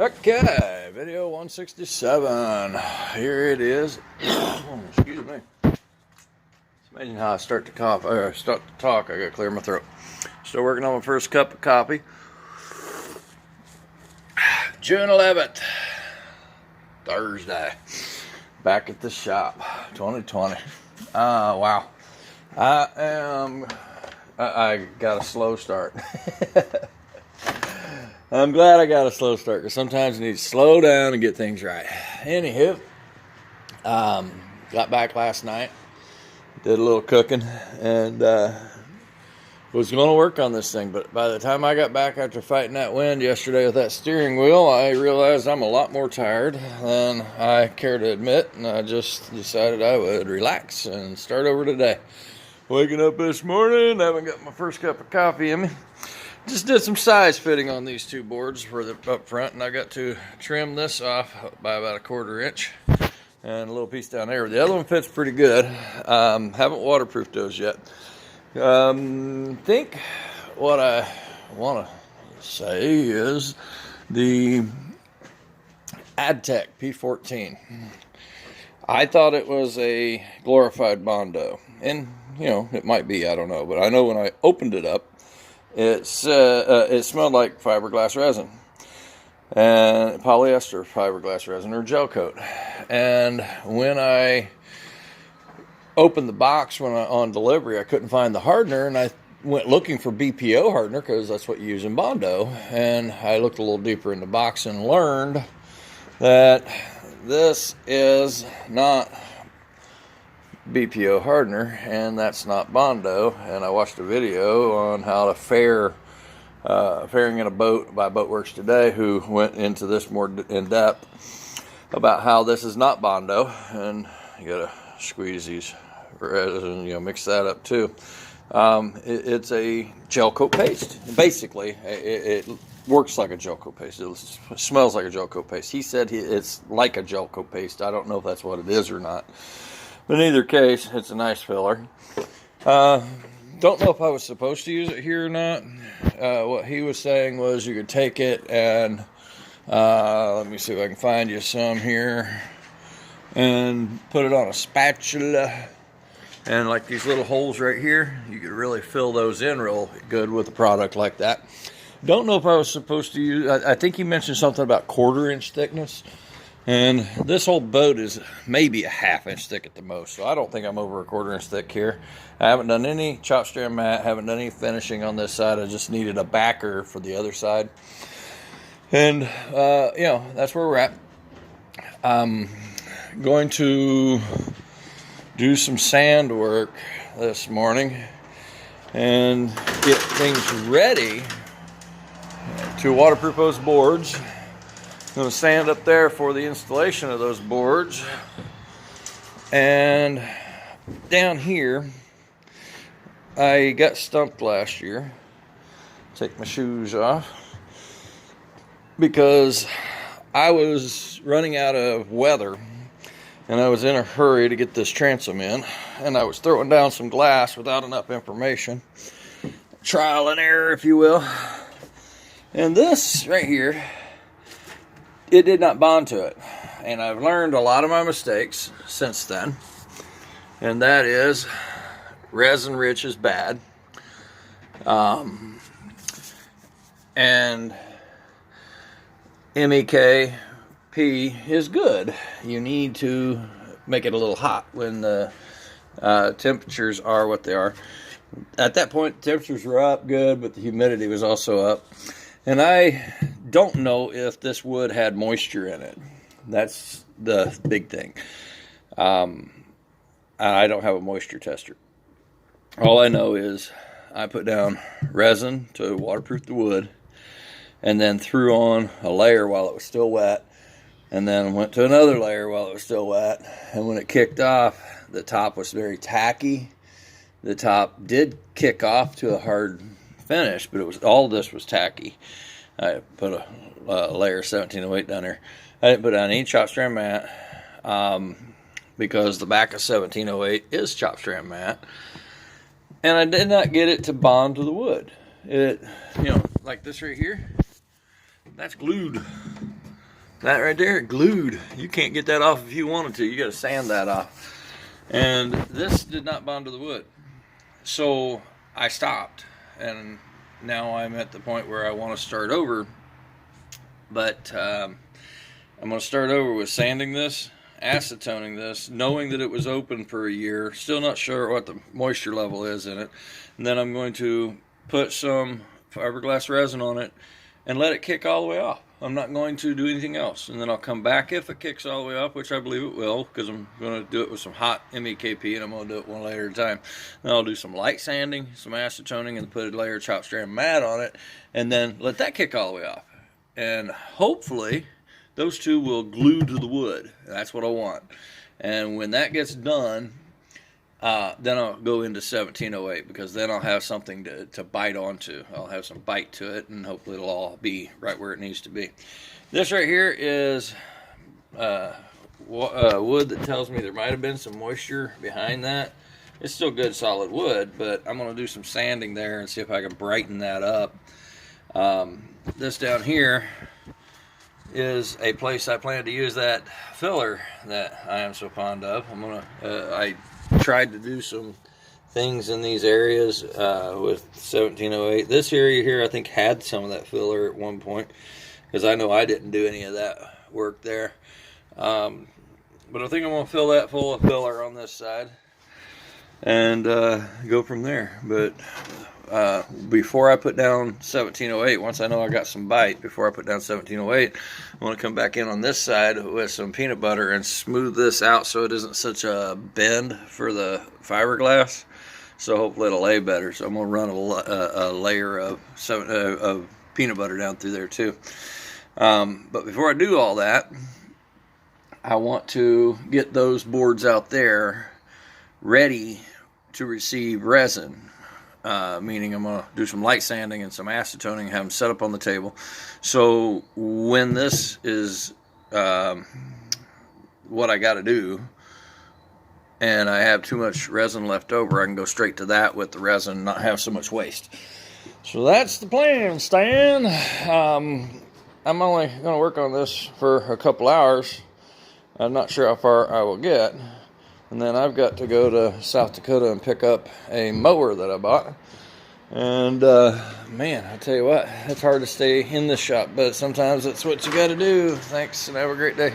Okay, video 167. Here it is. Excuse me. It's amazing how I start to cough or start to talk. I gotta clear my throat. Still working on my first cup of coffee. June 11th, Thursday. Back at the shop, 2020. Wow. I got a slow start. I'm glad I got a slow start because sometimes you need to slow down and get things right. Anywho, got back last night, did a little cooking, and was going to work on this thing. But by the time I got back after fighting that wind yesterday with that steering wheel, I realized I'm a lot more tired than I care to admit, and I just decided I would relax and start over today. Waking up this morning, haven't got my first cup of coffee in me. Just did some size fitting on these two boards for the up front, and I got to trim this off by about 1/4 inch and a little piece down there. The other one fits pretty good. Haven't waterproofed those yet. Think what I want to say is the AdTech P14. I thought it was a glorified Bondo, and you know, it might be, I don't know, but I know when I opened it up, it smelled like fiberglass resin and polyester fiberglass resin or gel coat. And when I opened the box on delivery, I couldn't find the hardener, and I went looking for BPO hardener because that's what you use in Bondo. And I looked a little deeper in the box and learned that this is not BPO hardener, and that's not Bondo. And I watched a video on how to fairing in a boat by Boatworks Today, who went into this more in depth about how this is not Bondo, and you gotta squeeze these resin, mix that up too. It's a gel coat paste. Basically, it works like a gel coat paste. It smells like a gel coat paste. He said it's like a gel coat paste. I don't know if that's what it is or not. But in either case, it's a nice filler. Don't know if I was supposed to use it here or not. What he was saying was you could take it and, let me see if I can find you some here, and put it on a spatula. And like these little holes right here, you could really fill those in real good with a product like that. Don't know if I was supposed to use, I think he mentioned something about 1/4 inch thickness. And this whole boat is maybe a 1/2 inch thick at the most. So I don't think I'm over 1/4 inch thick here. I haven't done any chop strand mat, haven't done any finishing on this side. I just needed a backer for the other side. And, that's where we're at. I'm going to do some sand work this morning and get things ready to waterproof those boards. I'm going to sand up there for the installation of those boards. And down here, I got stumped last year. Take my shoes off because I was running out of weather and I was in a hurry to get this transom in, and I was throwing down some glass without enough information. Trial and error, if you will. And this right here, it did not bond to it. And I've learned a lot of my mistakes since then. And that is, resin rich is bad. And MEKP is good. You need to make it a little hot when the temperatures are what they are. At that point, the temperatures were up good, but the humidity was also up. And I don't know if this wood had moisture in it. That's the big thing. I don't have a moisture tester. All I know is I put down resin to waterproof the wood, and then threw on a layer while it was still wet, and then went to another layer while it was still wet. And when it kicked off, the top was very tacky. The top did kick off to a hard finish, but all this was tacky. I put a layer of 1708 down there. I didn't put down any chop strand mat because the back of 1708 is chop strand mat, and I did not get it to bond to the wood. It, like this right here, that's glued. That right there, glued. You can't get that off if you wanted to. You got to sand that off. And this did not bond to the wood. So I stopped. And now I'm at the point where I want to start over. But I'm going to start over with sanding this, acetoning this, knowing that it was open for a year. Still not sure what the moisture level is in it. And then I'm going to put some fiberglass resin on it and let it kick all the way off. I'm not going to do anything else. And then I'll come back if it kicks all the way off, which I believe it will, because I'm going to do it with some hot MEKP, and I'm going to do it one layer at a time. Then I'll do some light sanding, some acetoning, and put a layer of chopped strand mat on it, and then let that kick all the way off. And hopefully those two will glue to the wood. That's what I want. And when that gets done, then I'll go into 1708, because then I'll have something to bite onto. I'll have some bite to it, and hopefully it'll all be right where it needs to be. This right here is wood that tells me there might have been some moisture behind that. It's still good solid wood, but I'm going to do some sanding there and see if I can brighten that up. This down here is a place I plan to use that filler that I am so fond of. I tried to do some things in these areas with 1708. This area here I think had some of that filler at one point, because I know I didn't do any of that work there. But I think I'm going to fill that full of filler on this side and go from there. But before I put down 1708, once I know I got some bite, before I put down 1708, I want to come back in on this side with some peanut butter and smooth this out so it isn't such a bend for the fiberglass. So hopefully it'll lay better. So I'm going to run a layer of peanut butter down through there too. But before I do all that, I want to get those boards out there ready to receive resin. Meaning I'm going to do some light sanding and some acetoning, have them set up on the table. So when this is what I got to do, and I have too much resin left over, I can go straight to that with the resin and not have so much waste. So that's the plan, Stan. I'm only going to work on this for a couple hours. I'm not sure how far I will get. And then I've got to go to South Dakota and pick up a mower that I bought. And, man, I tell you what, it's hard to stay in this shop, but sometimes that's what you got to do. Thanks, and have a great day.